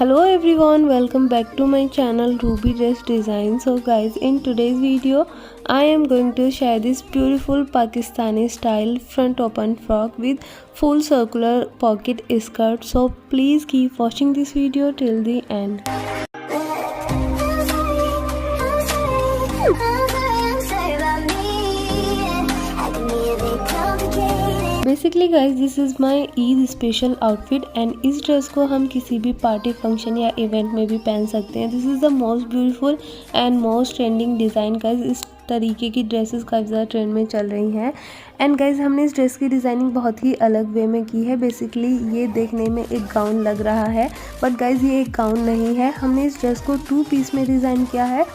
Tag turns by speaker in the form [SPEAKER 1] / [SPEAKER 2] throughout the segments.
[SPEAKER 1] Hello everyone, welcome back to my channel Ruby Dress Design. So guys, in today's video I am going to share this beautiful Pakistani style front open frock with full circular pocket skirt. So please keep watching this video till the end. Basically guys this is my Eid special outfit and इस dress को हम किसी भी party function या event में भी पहन सकते हैं। This is the most beautiful and most trending design guys. इस तरीके की ड्रेसेस काफ़ी ज़्यादा ट्रेंड में चल रही हैं एंड गाइज हमने इस ड्रेस की डिज़ाइनिंग बहुत ही अलग वे में की है। बेसिकली ये देखने में एक गाउन लग रहा है बट गाइज ये एक गाउन नहीं है। हमने इस ड्रेस को 2 पीस में डिज़ाइन किया है।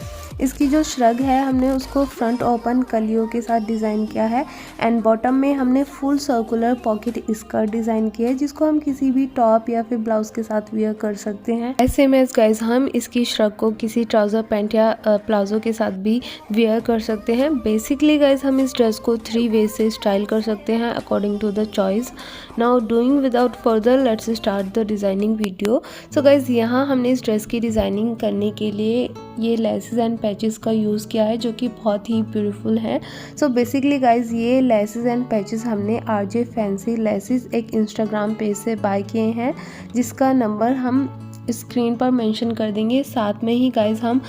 [SPEAKER 1] इसकी जो श्रग है हमने उसको फ्रंट ओपन कलियों के साथ डिज़ाइन किया है एंड बॉटम में हमने full circular pocket skirt design किया है जिसको हम किसी भी टॉप या फिर ब्लाउज के साथ वियर कर सकते हैं। ऐसे में गाइज हम इसकी श्रग को किसी ट्राउज़र पैंट या प्लाजो के साथ भी वियर कर सकते हैं। बेसिकली गाइज हम इस ड्रेस को 3 वे से स्टाइल कर सकते हैं according to the choice. Now doing without further let's start the designing video. So guys यहाँ हमने इस ड्रेस की डिज़ाइनिंग करने के लिए ये लेसेस एंड पैचेस का यूज़ किया है जो कि बहुत ही ब्यूटीफुल है। सो बेसिकली गाइज ये लेसेस एंड पैचेस हमने RJ फैंसी लेसेस एक इंस्टाग्राम पेज से बाय किए हैं जिसका नंबर हम स्क्रीन पर मेंशन कर देंगे। साथ में ही गाइज हम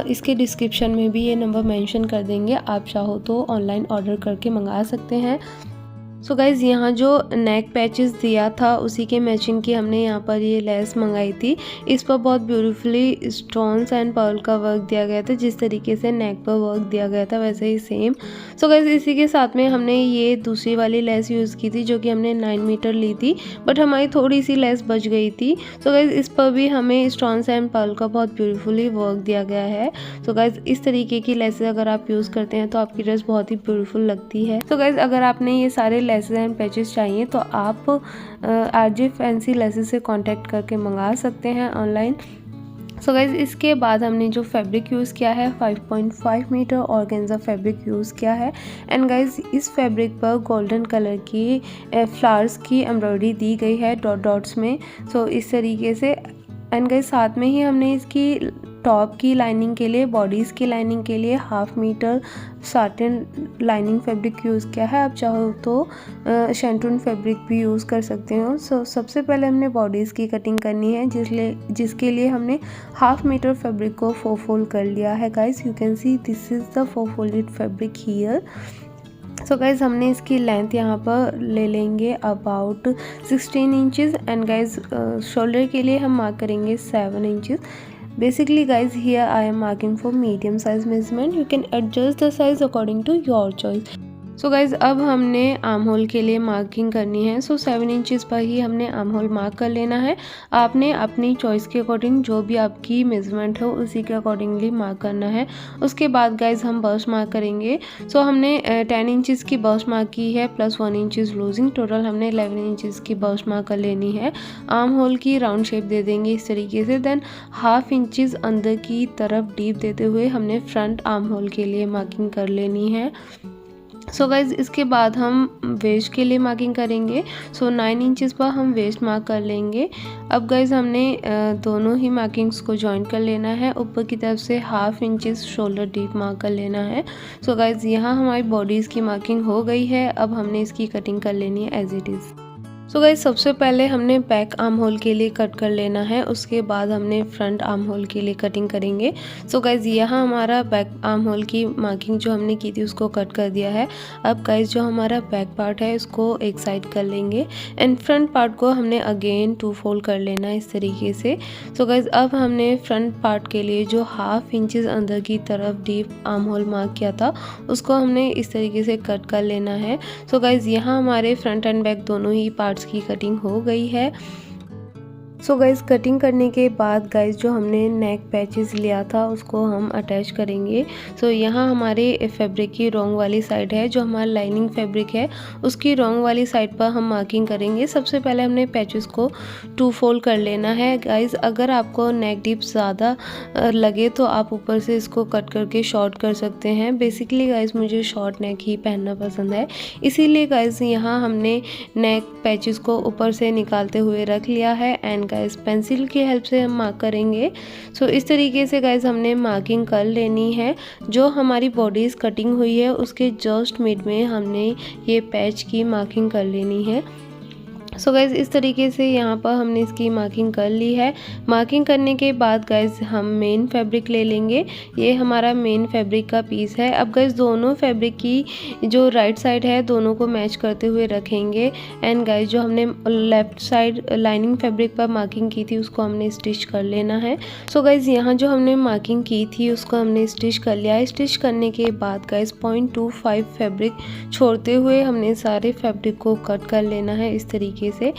[SPEAKER 1] इसके डिस्क्रिप्शन में भी ये नंबर मेंशन कर देंगे। आप चाहो तो ऑनलाइन ऑर्डर करके मंगा सकते हैं। सो गाइज़ यहाँ जो नेक पैचेस दिया था उसी के मैचिंग की हमने यहाँ पर ये लेस मंगाई थी। इस पर बहुत ब्यूटीफुली स्टोन्स एंड पर्ल का वर्क दिया गया था। जिस तरीके से नेक पर वर्क दिया गया था वैसे ही सेम। सो गाइज़ इसी के साथ में हमने ये दूसरी वाली लेस यूज़ की थी जो कि हमने 9 मीटर ली थी बट हमारी थोड़ी सी लेस बच गई थी। सो गाइज़ इस पर भी हमें स्टोन्स एंड पर्ल का बहुत ब्यूटीफुली वर्क दिया गया है। सो गाइज़ इस तरीके की लेसेस अगर आप यूज़ करते हैं तो आपकी ड्रेस बहुत ही ब्यूटीफुल लगती है। सो गाइज़ अगर आपने ये सारे लेसेस एंड पैचेस चाहिए तो आप RJ फैंसी लेसेस से कांटेक्ट करके मंगा सकते हैं ऑनलाइन। सो गाइज इसके बाद हमने जो फैब्रिक यूज़ किया है 5.5 मीटर ऑर्गेन्जा फैब्रिक यूज़ किया है एंड गाइज इस फैब्रिक पर गोल्डन कलर की फ्लावर्स की एम्ब्रॉयडरी दी गई है डॉट्स में। सो इस तरीके से एंड गाइज साथ में ही हमने इसकी टॉप की लाइनिंग के लिए बॉडीज़ की लाइनिंग के लिए 1/2 metre satin lining fabric use किया है। आप चाहो तो शैंटून फैब्रिक भी यूज़ कर सकते हो। सो सबसे पहले हमने बॉडीज़ की कटिंग करनी है जिसके लिए हमने 1/2 मीटर फैब्रिक को 4 फोल्ड कर लिया है। Guys you can see this is the 4 folded fabric here. So guys हमने इसकी लेंथ यहाँ पर ले लेंगे about 16 inches and guys shoulder के लिए हम मार्क करेंगे 7 inches. Basically guys here I am marking for medium size measurement. You can adjust the size according to your choice. So guys अब हमने आर्म होल के लिए मार्किंग करनी है। सो 7 इंचज़ पर ही हमने आर्म होल मार्क कर लेना है। आपने अपनी चॉइस के अकॉर्डिंग जो भी आपकी मेजरमेंट हो उसी के अकॉर्डिंगली मार्क करना है। उसके बाद गाइज़ हम बस्ट मार्क करेंगे। सो हमने 10 इंचज़ की बस्ट मार्क की है प्लस 1 इंचज़ लूजिंग। टोटल हमने 11 इंचज़ की बस्ट मार्क कर लेनी है। आर्म होल की राउंड शेप दे देंगे इस तरीके से। देन 1/2 इंचज़ अंदर की तरफ डीप देते हुए हमने फ्रंट आर्म होल के लिए मार्किंग कर लेनी है। सो गाइज़ इसके बाद हम वेस्ट के लिए मार्किंग करेंगे। सो 9 इंचज़ पर हम वेस्ट मार्क कर लेंगे। अब गाइज़ हमने दोनों ही मार्किंग्स को जॉइन कर लेना है। ऊपर की तरफ से 1/2 इंचज़ शोल्डर डीप मार्क कर लेना है। सो गाइज़ यहाँ हमारी बॉडीज़ की मार्किंग हो गई है। अब हमने इसकी कटिंग कर लेनी है as it is. So guys सबसे पहले हमने बैक आर्म होल के लिए कट कर लेना है। उसके बाद हमने फ्रंट आर्म होल के लिए कटिंग करेंगे। सो गाइज यहाँ हमारा बैक आर्म होल की मार्किंग जो हमने की थी उसको कट कर दिया है। अब गाइज जो हमारा बैक पार्ट है उसको एक साइड कर लेंगे एंड फ्रंट पार्ट को हमने अगेन 2 फोल्ड कर लेना है इस तरीके से। सो गाइज अब हमने फ्रंट पार्ट के लिए जो 1/2 इंचज़ अंदर की तरफ डीप आर्म होल मार्क किया था उसको हमने इस तरीके से कट कर लेना है। सो गाइज यहाँ हमारे फ्रंट एंड बैक दोनों ही पार्ट्स की कटिंग हो गई है। सो गाइज़ कटिंग करने के बाद गाइज़ जो हमने नेक पैचेस लिया था उसको हम अटैच करेंगे। सो यहाँ हमारे फैब्रिक की रॉन्ग वाली साइड है, जो हमारा लाइनिंग फैब्रिक है उसकी रॉन्ग वाली साइड पर हम मार्किंग करेंगे। सबसे पहले हमने पैचेस को 2 फोल्ड कर लेना है। गाइज़ अगर आपको नेक डीप ज़्यादा लगे तो आप ऊपर से इसको कट करके शॉर्ट कर सकते हैं। बेसिकली गाइज़ मुझे शॉर्ट नेक ही पहनना पसंद है, इसीलिए गाइज़ यहाँ हमने नेक पैचेस को ऊपर से निकालते हुए रख लिया है। एंड गाइस पेंसिल की हेल्प से हम मार्क करेंगे। सो इस तरीके से गाइस हमने मार्किंग कर लेनी है। जो हमारी बॉडीज़ कटिंग हुई है उसके जस्ट मिड में हमने ये पैच की मार्किंग कर लेनी है। सो गाइज़ इस तरीके से यहाँ पर हमने इसकी मार्किंग कर ली है। मार्किंग करने के बाद गाइज़ हम मेन फैब्रिक ले लेंगे। ये हमारा मेन फैब्रिक का पीस है। अब गाइज़ दोनों फैब्रिक की जो राइट साइड है दोनों को मैच करते हुए रखेंगे। एंड गाइज़ जो हमने लेफ़्ट साइड लाइनिंग फैब्रिक पर मार्किंग की थी उसको हमने स्टिच कर लेना है। सो गाइज़ यहाँ जो हमने मार्किंग की थी उसको हमने स्टिच कर लिया है। स्टिच करने के बाद गाइज़ 0.25 फैब्रिक छोड़ते हुए हमने सारे फैब्रिक को कट कर लेना है इस तरीके से।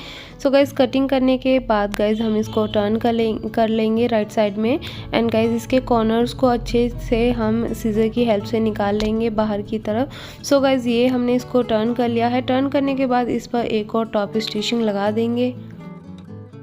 [SPEAKER 1] सो गाइज कटिंग करने के बाद गाइज हम इसको टर्न कर लेंगे राइट साइड में। एंड गाइज इसके कॉर्नर्स को अच्छे से हम सीजर की हेल्प से निकाल लेंगे बाहर की तरफ। सो गाइज ये हमने इसको टर्न कर लिया है। टर्न करने के बाद इस पर एक और टॉप स्टिचिंग लगा देंगे।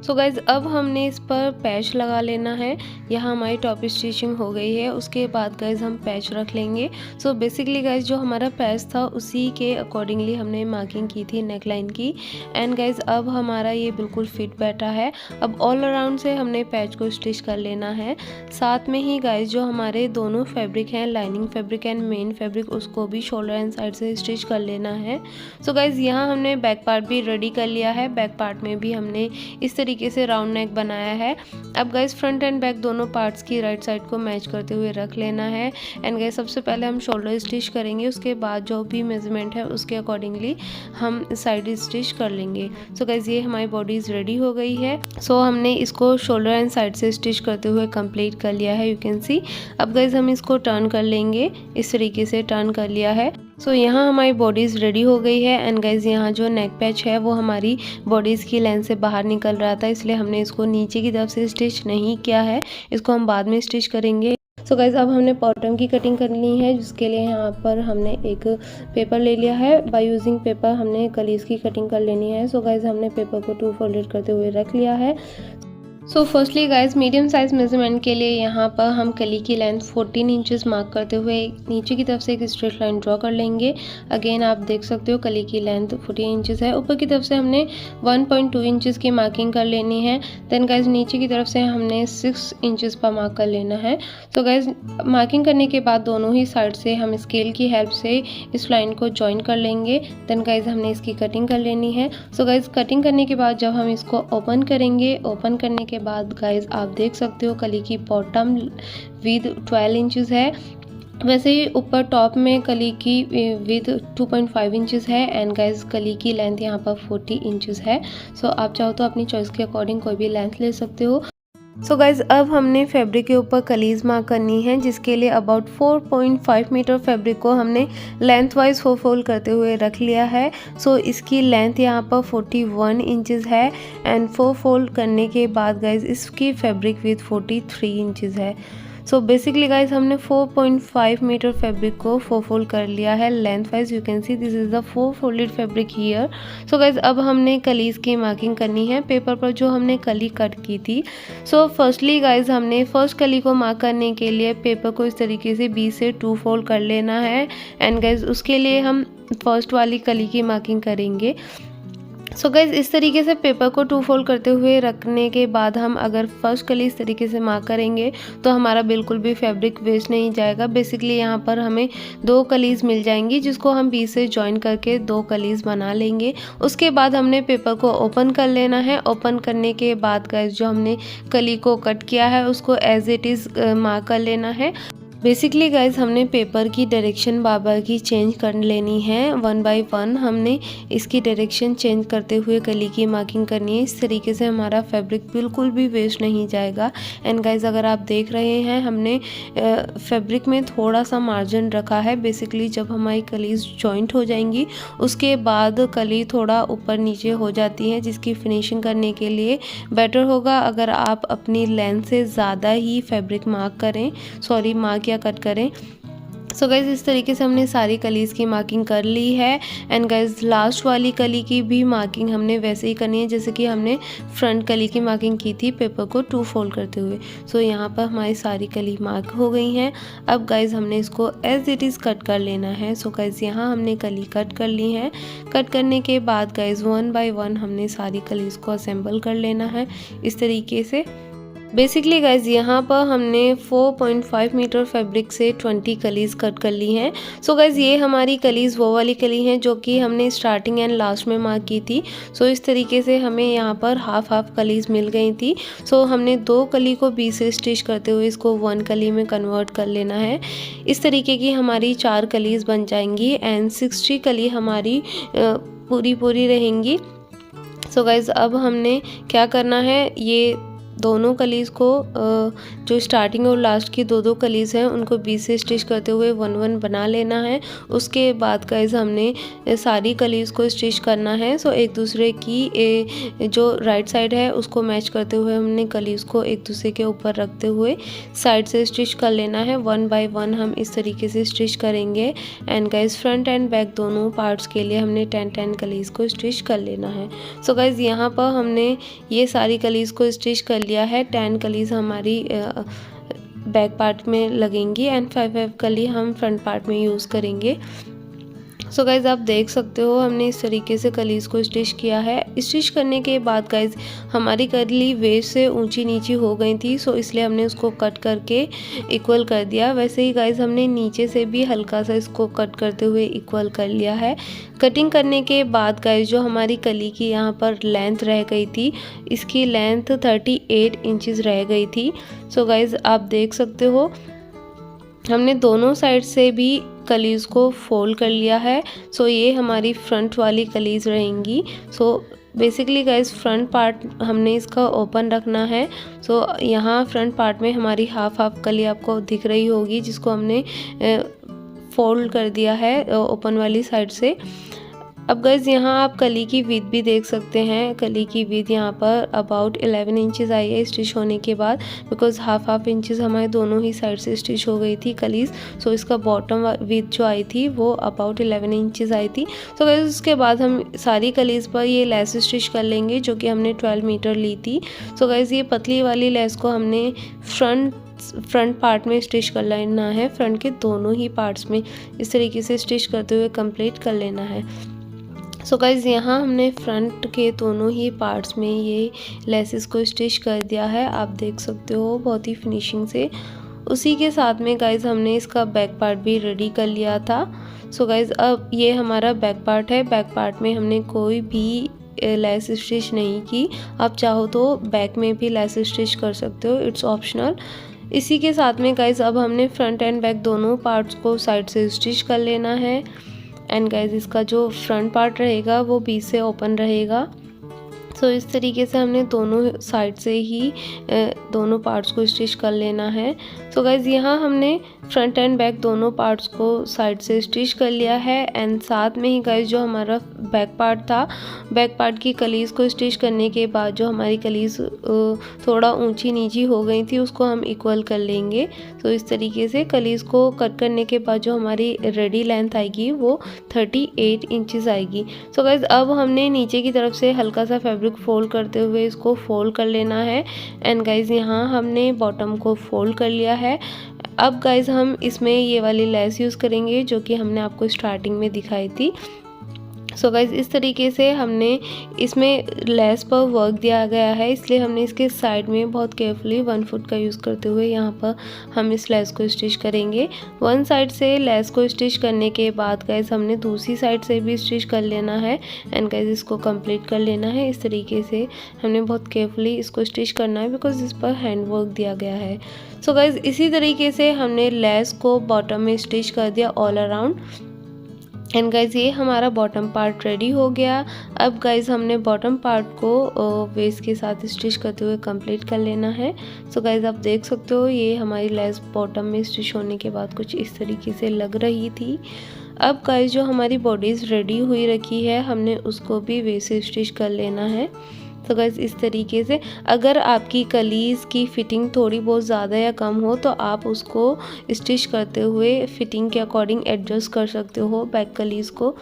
[SPEAKER 1] सो गाइज़ अब हमने इस पर पैच लगा लेना है। यहाँ हमारी टॉप स्टिचिंग हो गई है। उसके बाद गाइज़ हम पैच रख लेंगे। सो बेसिकली गाइज़ जो हमारा पैच था उसी के अकॉर्डिंगली हमने मार्किंग की थी नेक लाइन की। एंड गाइज़ अब हमारा ये बिल्कुल फिट बैठा है। अब ऑल अराउंड से हमने पैच को स्टिच कर लेना है। साथ में ही गाइज़ जो हमारे दोनों फैब्रिक हैं lining fabric and main fabric उसको भी शोल्डर एंड साइड से स्टिच कर लेना है। सो गाइज़ यहाँ हमने बैक पार्ट भी रेडी कर लिया है। बैक पार्ट में भी हमने इस तरीके से राउंड नेक बनाया है। अब गाइस फ्रंट एंड बैक दोनों पार्ट्स की राइट साइड को मैच करते हुए रख लेना है। एंड गाइस सबसे पहले हम शोल्डर स्टिच करेंगे, उसके बाद जो भी मेजरमेंट है उसके अकॉर्डिंगली हम साइड स्टिच कर लेंगे। सो गाइस ये हमारी बॉडीज रेडी हो गई है। सो हमने इसको शोल्डर एंड साइड से स्टिच करते हुए कंप्लीट कर लिया है, यू कैन सी। अब गाइस हम इसको टर्न कर लेंगे, इस तरीके से टर्न कर लिया है। सो यहाँ हमारी बॉडीज़ रेडी हो गई है। एंड गाइज यहाँ जो नेक पैच है वो हमारी बॉडीज़ की लेंथ से बाहर निकल रहा था, इसलिए हमने इसको नीचे की तरफ से स्टिच नहीं किया है, इसको हम बाद में स्टिच करेंगे। सो गाइज अब हमने बॉटम की कटिंग करनी है, जिसके लिए यहाँ पर हमने एक पेपर ले लिया है। बाय यूजिंग पेपर हमने कलीज की कटिंग कर लेनी है। सो गाइज हमने पेपर को 2 फोल्डेड करते हुए रख लिया है। So firstly guys medium size measurement के लिए यहाँ पर हम कली की लेंथ 14 इंचेस मार्क करते हुए नीचे की तरफ से एक स्ट्रेट लाइन ड्रॉ कर लेंगे। अगेन आप देख सकते हो कली की लेंथ 14 इंचेस है। ऊपर की तरफ से हमने 1.2 इंचेस की मार्किंग कर लेनी है। देन गाइज नीचे की तरफ से हमने 6 इंचेस पर मार्क कर लेना है। तो गाइज मार्किंग करने के बाद दोनों ही साइड से हम स्केल की हेल्प से इस लाइन को ज्वाइन कर लेंगे। देन गाइज हमने इसकी कटिंग कर लेनी है। सो गाइज कटिंग करने के बाद जब हम इसको ओपन करेंगे, ओपन करने के बाद गाइज आप देख सकते हो कली की बॉटम विद 12 इंचेस है। वैसे ही ऊपर टॉप में कली की विद 2.5 इंचेस है। एंड गाइज कली की लेंथ यहाँ पर 40 इंचेस है। सो आप चाहो तो अपनी चॉइस के अकॉर्डिंग कोई भी लेंथ ले सकते हो। सो गाइज अब हमने फैब्रिक के ऊपर कलीज मार्क करनी है, जिसके लिए अबाउट 4.5 मीटर फैब्रिक को हमने लेंथ वाइज 4 फोल्ड करते हुए रख लिया है। सो इसकी लेंथ यहाँ पर 41 इंचेस है। एंड 4 फोल्ड करने के बाद गाइज इसकी फैब्रिक विथ 43 इंचेस है। सो बेसिकली गाइज हमने 4.5 मीटर फैब्रिक को 4 फोल्ड कर लिया है length wise. You can see this is the 4 folded fabric here. So guys अब हमने कलीज की मार्किंग करनी है पेपर पर जो हमने कली कट की थी। सो फर्स्टली गाइज हमने फर्स्ट कली को मार्क करने के लिए पेपर को इस तरीके से बीच से 2 फोल्ड कर लेना है। एंड गाइज उसके लिए हम फर्स्ट वाली कली की मार्किंग करेंगे। सो गाइज इस तरीके से पेपर को 2 फोल्ड करते हुए रखने के बाद हम अगर फर्स्ट कली इस तरीके से मार्क करेंगे तो हमारा बिल्कुल भी फैब्रिक वेस्ट नहीं जाएगा। बेसिकली यहाँ पर हमें 2 कलीज मिल जाएंगी, जिसको हम बीच से ज्वाइन करके 2 कलीज बना लेंगे। उसके बाद हमने पेपर को ओपन कर लेना है। ओपन करने के बाद गाइज जो हमने कली को कट किया है उसको एज इट इज़ मार्क कर लेना है। बेसिकली गाइज हमने पेपर की डायरेक्शन बार बार की चेंज कर लेनी है। 1 बाय 1 हमने इसकी डायरेक्शन चेंज करते हुए कली की मार्किंग करनी है। इस तरीके से हमारा फैब्रिक बिल्कुल भी वेस्ट नहीं जाएगा। एंड गाइज अगर आप देख रहे हैं हमने फैब्रिक में थोड़ा सा मार्जिन रखा है। बेसिकली जब हमारी कलीज जॉइंट हो जाएंगी उसके बाद कली थोड़ा ऊपर नीचे हो जाती है, जिसकी फिनिशिंग करने के लिए बेटर होगा अगर आप अपनी लेंथ से ज़्यादा ही फैब्रिक मार्क करें, मार्क या कट करें। सो गाइज़ इस तरीके से हमने सारी कलीज़ की मार्किंग कर ली है। एंड गाइज़ लास्ट वाली कली की भी मार्किंग हमने वैसे ही करनी है जैसे कि हमने फ्रंट कली की मार्किंग की थी पेपर को 2 फोल्ड करते हुए। सो यहाँ पर हमारी सारी कली मार्क हो गई हैं। अब गाइज़ हमने इसको एज इट इज़ कट कर लेना है। सो गाइज़ यहाँ हमने कली कट कर ली है। कट करने के बाद गाइज़ 1 बाय 1 हमने सारी कलीज़ को असेंबल कर लेना है इस तरीके से। बेसिकली गाइज यहाँ पर हमने 4.5 मीटर फैब्रिक से 20 कलीज़ कट कर ली हैं। सो गाइज ये हमारी कलीज़ वो वाली कली हैं जो कि हमने स्टार्टिंग एंड लास्ट में मार्क की थी। सो इस तरीके से हमें यहाँ पर हाफ कलीज़ मिल गई थी। सो हमने 2 कली को बीच से स्टिच करते हुए इसको 1 कली में कन्वर्ट कर लेना है। इस तरीके की हमारी 4 कलीज़ बन जाएंगी एंड 60 कली हमारी पूरी रहेंगी। सो गाइज अब हमने क्या करना है, ये दोनों कलीज़ को जो स्टार्टिंग और लास्ट की 2 कलीज़ हैं उनको बीच से स्टिच करते हुए 1-1 बना लेना है। उसके बाद गाइस हमने सारी कलीज़ को स्टिच करना है। सो एक दूसरे की जो राइट साइड है उसको मैच करते हुए हमने कलीज़ को एक दूसरे के ऊपर रखते हुए साइड से स्टिच कर लेना है। 1 बाय 1 हम इस तरीके से स्टिच करेंगे। And guys front end back दोनों पार्ट्स के लिए हमने 10 कलीज़ को स्टिच कर लेना है। सो गाइस यहाँ पर हमने ये सारी कलीज़ को स्टिच कर लिया है। 10 कलीज़ हमारी बैक पार्ट में लगेंगी एंड 5 कली हम फ्रंट पार्ट में यूज़ करेंगे। सो गाइज़ आप देख सकते हो हमने इस तरीके से कलीज़ को स्टिच किया है। स्टिच करने के बाद गाइज़ हमारी कली वेस्ट से ऊंची नीची हो गई थी, सो इसलिए हमने उसको कट करके इक्वल कर दिया। वैसे ही गाइज़ हमने नीचे से भी हल्का सा इसको कट करते हुए इक्वल कर लिया है। कटिंग करने के बाद गाइज़ जो हमारी कली की यहाँ पर लेंथ रह गई थी, इसकी लेंथ 38 इंचज़ रह गई थी। सो गाइज़ आप देख सकते हो हमने दोनों साइड से भी कलीज़ को फोल्ड कर लिया है। सो ये हमारी फ्रंट वाली कलीज़ रहेंगी। So basically guys front part हमने इसका ओपन रखना है। सो यहाँ फ्रंट पार्ट में हमारी हाफ कली आपको दिख रही होगी जिसको हमने फोल्ड कर दिया है ओपन वाली साइड से। अब गाइज़ यहाँ आप कली की विड्थ भी देख सकते हैं। कली की विड्थ यहाँ पर अबाउट 11 इंचज़ आई है स्टिच होने के बाद, बिकॉज हाफ इंचज़ हमारे दोनों ही साइड से स्टिच हो गई थी कलीज़। सो इसका बॉटम विड्थ जो आई थी वो अबाउट 11 इंचज़ आई थी। सो गाइज़ उसके बाद हम सारी कलीज़ पर ये लेस स्टिच कर लेंगे जो कि हमने 12 मीटर ली थी। सो गाइज़ ये पतली वाली लेस को हमने फ्रंट पार्ट में स्टिच कर लेना है। फ्रंट के दोनों ही पार्ट्स में इस तरीके से स्टिच करते हुए कंप्लीट कर लेना है। सो गाइज़ यहाँ हमने फ्रंट के दोनों ही पार्ट्स में ये लेसेस को स्टिच कर दिया है, आप देख सकते हो बहुत ही फिनिशिंग से। उसी के साथ में गाइज़ हमने इसका बैक पार्ट भी रेडी कर लिया था। सो गाइज़ अब ये हमारा बैक पार्ट है। बैक पार्ट में हमने कोई भी लेस स्टिच नहीं की। आप चाहो तो बैक में भी लेस स्टिच कर सकते हो, इट्स ऑप्शनल। इसी के साथ में गाइज़ अब हमने फ्रंट एंड बैक दोनों पार्ट्स को साइड से स्टिच कर लेना है। एंड गाइज़ इसका जो फ्रंट पार्ट रहेगा वो बीच से ओपन रहेगा। सो इस तरीके से हमने दोनों साइड से ही दोनों पार्ट्स को स्टिच कर लेना है। सो गाइज़ यहाँ हमने फ्रंट एंड बैक दोनों पार्ट्स को साइड से स्टिच कर लिया है। एंड साथ में ही गाइज़ जो हमारा बैक पार्ट था, बैक पार्ट की कलीज़ को स्टिच करने के बाद जो हमारी कलीज़ थोड़ा ऊंची नीची हो गई थी उसको हम इक्वल कर लेंगे। तो इस तरीके से कलीज़ को कट करने के बाद जो हमारी रेडी लेंथ आएगी वो 38 इंचज़ आएगी। सो गाइज़ अब हमने नीचे की तरफ से हल्का सा फैब्रिक फोल्ड करते हुए इसको फोल्ड कर लेना है। एंड गाइज़ यहाँ हमने बॉटम को फोल्ड कर लिया है। अब गाइज़ हम इसमें ये वाली लेस यूज़ करेंगे जो कि हमने आपको स्टार्टिंग में दिखाई थी। सो गाइज़ इस तरीके से हमने इसमें लेस पर वर्क दिया गया है, इसलिए हमने इसके साइड में बहुत केयरफुली 1 फुट का यूज़ करते हुए यहाँ पर हम इस लेस को स्टिच करेंगे। 1 साइड से लेस को स्टिच करने के बाद गाइज़ हमने दूसरी साइड से भी स्टिच कर लेना है। एंड गाइज़ इसको कंप्लीट कर लेना है। इस तरीके से हमने बहुत केयरफुली इसको स्टिच करना है बिकॉज इस पर हैंड वर्क दिया गया है। सो गाइज़ इसी तरीके से हमने लेस को बॉटम में स्टिच कर दिया ऑल अराउंड। एंड गाइज़ ये हमारा बॉटम पार्ट रेडी हो गया। अब गाइज़ हमने बॉटम पार्ट को वेस्ट के साथ स्टिच करते हुए कंप्लीट कर लेना है। सो गाइज़ आप देख सकते हो ये हमारी लेस बॉटम में स्टिच होने के बाद कुछ इस तरीके से लग रही थी। अब गाइज़ जो हमारी बॉडीज़ रेडी हुई रखी है हमने उसको भी वेस्ट से स्टिच कर लेना है। तो गाइस इस तरीके से अगर आपकी कलीज़ की फ़िटिंग थोड़ी बहुत ज़्यादा या कम हो तो आप उसको स्टिच करते हुए फ़िटिंग के अकॉर्डिंग एडजस्ट कर सकते हो बैक कलीज़ को।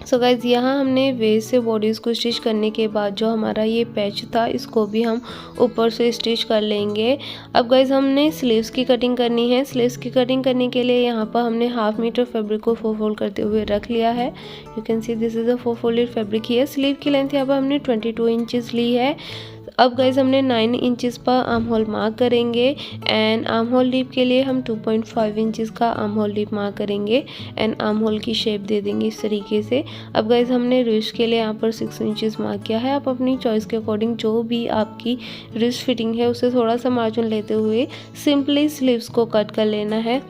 [SPEAKER 1] सो गाइज़ यहाँ हमने वेस्ट से बॉडीज़ को स्टिच करने के बाद जो हमारा ये पैच था इसको भी हम ऊपर से स्टिच कर लेंगे। अब गाइज़ हमने स्लीव्स की कटिंग करनी है। स्लीव्स की कटिंग करने के लिए यहाँ पर हमने 1/2 मीटर फैब्रिक को 4 फोल्ड करते हुए रख लिया है। You can see this is a 4 folded fabric here. Sleeve की लेंथ यहाँ पर हमने 22 इंचज़ ली है। अब गाइज़ हमने 9 इंचज़ पर आर्म होल मार्क करेंगे एंड आर्म होल डीप के लिए हम 2.5 इंचज़ का आर्म होल डीप मार्क करेंगे एंड आर्म होल की शेप दे देंगे इस तरीके से। अब गाइज़ हमने रिस्ट के लिए यहाँ पर 6 इंचज़ मार्क किया है। आप अपनी चॉइस के अकॉर्डिंग जो भी आपकी रिस्ट फिटिंग है उससे थोड़ा सा मार्जिन लेते हुए सिंपली स्लीव्स को कट कर लेना है।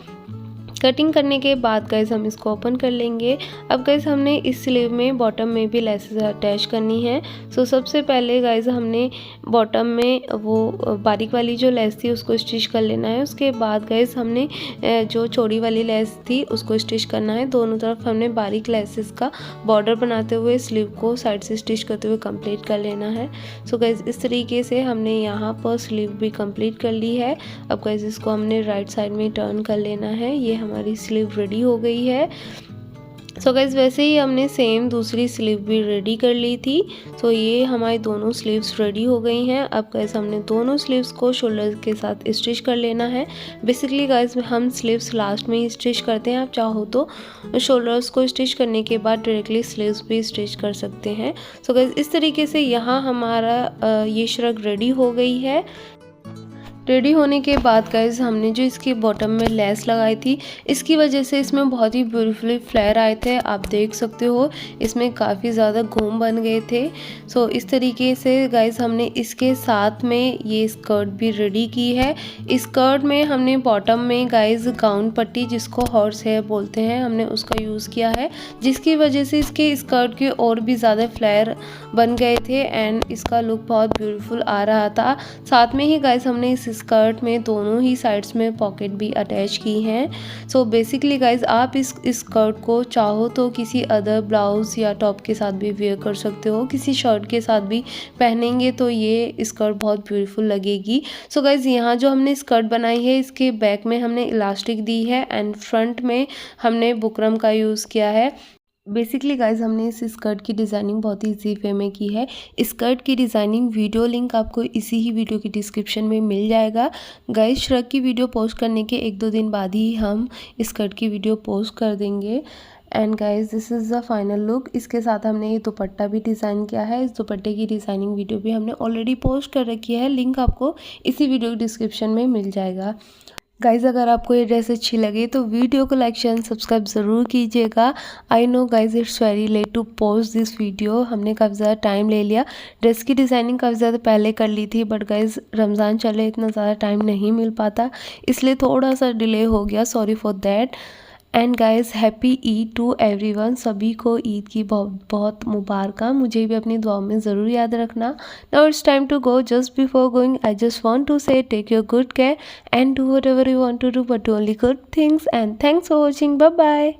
[SPEAKER 1] कटिंग करने के बाद गाइज़ हम इसको ओपन कर लेंगे। अब गाइज़ हमने इस स्लीव में बॉटम में भी लेसेस अटैच करनी है। सो सबसे पहले गाइज़ हमने बॉटम में वो बारीक वाली जो लेस थी उसको स्टिच कर लेना है। उसके बाद गाइज़ हमने जो चौड़ी वाली लेस थी उसको स्टिच करना है। दोनों तरफ हमने बारीक लेसेस का बॉर्डर बनाते हुए स्लीव को साइड से स्टिच करते हुए कंप्लीट कर लेना है। सो गाइज़ इस तरीके से हमने यहाँ पर स्लीव भी कंप्लीट कर ली है। अब गाइज़ इसको हमने राइट साइड में टर्न कर लेना है। ये हमारी स्लीव रेडी हो गई है। सो गाइज़ वैसे ही हमने सेम दूसरी स्लीव भी रेडी कर ली थी। सो ये हमारी दोनों स्लीव्स रेडी हो गई हैं। अब गाइज़ हमने दोनों स्लीव्स को शोल्डर के साथ स्टिच कर लेना है। बेसिकली गाइज़ हम स्लीव्स लास्ट में ही स्टिच करते हैं। आप चाहो तो शोल्डर्स को स्टिच करने के बाद डायरेक्टली स्लीव्स भी स्टिच कर सकते हैं। सो गाइज़ इस तरीके से यहाँ हमारा ये श्रग रेडी हो गई है। रेडी होने के बाद गाइज़ हमने जो इसकी बॉटम में लेस लगाई थी इसकी वजह से इसमें बहुत ही ब्यूटीफुली फ्लेयर आए थे। आप देख सकते हो इसमें काफ़ी ज़्यादा घूम बन गए थे। सो इस तरीके से गाइज़ हमने इसके साथ में ये स्कर्ट भी रेडी की है। इस स्कर्ट में हमने बॉटम में गाइज़ गाउन पट्टी जिसको हॉर्स हेयर बोलते हैं हमने उसका यूज़ किया है, जिसकी वजह से इसके स्कर्ट के और भी ज़्यादा फ्लेयर बन गए थे एंड इसका लुक बहुत ब्यूटीफुल आ रहा था। साथ में ही गाइज़ हमने इस स्कर्ट में दोनों ही साइड्स में पॉकेट भी अटैच की हैं। सो बेसिकली गाइज़ आप इस स्कर्ट को चाहो तो किसी अदर ब्लाउज़ या टॉप के साथ भी वेयर कर सकते हो। किसी शर्ट के साथ भी पहनेंगे तो ये स्कर्ट बहुत ब्यूटीफुल लगेगी। सो गाइज़ यहाँ जो हमने स्कर्ट बनाई है इसके बैक में हमने इलास्टिक दी है एंड फ्रंट में हमने बुकरम का यूज़ किया है। बेसिकली गाइज हमने इस स्कर्ट की डिज़ाइनिंग बहुत ही ईजी वे में की है। स्कर्ट की डिज़ाइनिंग वीडियो लिंक आपको इसी ही वीडियो की डिस्क्रिप्शन में मिल जाएगा। गाइज श्रग की वीडियो पोस्ट करने के 1-2 दिन बाद ही हम स्कर्ट की वीडियो पोस्ट कर देंगे। And guys this is the final look. इसके साथ हमने ये दुपट्टा भी डिज़ाइन किया है। इस दुपट्टे की डिज़ाइनिंग वीडियो भी हमने ऑलरेडी पोस्ट कर रखी है। लिंक आपको इसी वीडियो की डिस्क्रिप्शन में मिल जाएगा। गाइज़ अगर आपको ये ड्रेस अच्छी लगे तो वीडियो को लाइक शेयर सब्सक्राइब ज़रूर कीजिएगा। I know guys it's very late to post this video. हमने काफ़ी ज़्यादा टाइम ले लिया। ड्रेस की डिज़ाइनिंग काफ़ी ज़्यादा पहले कर ली थी बट गाइज़ रमज़ान चले इतना ज़्यादा टाइम नहीं मिल पाता, इसलिए थोड़ा सा डिले हो गया। Sorry for that. And guys happy Eid to everyone. सभी को ईद की बहुत बहुत मुबारक। मुझे भी अपनी दुआओं में ज़रूर याद रखना। Now it's time to go. Just before going I just want to say take your good care and do whatever you want to do but do only good things and thanks for watching. Bye bye.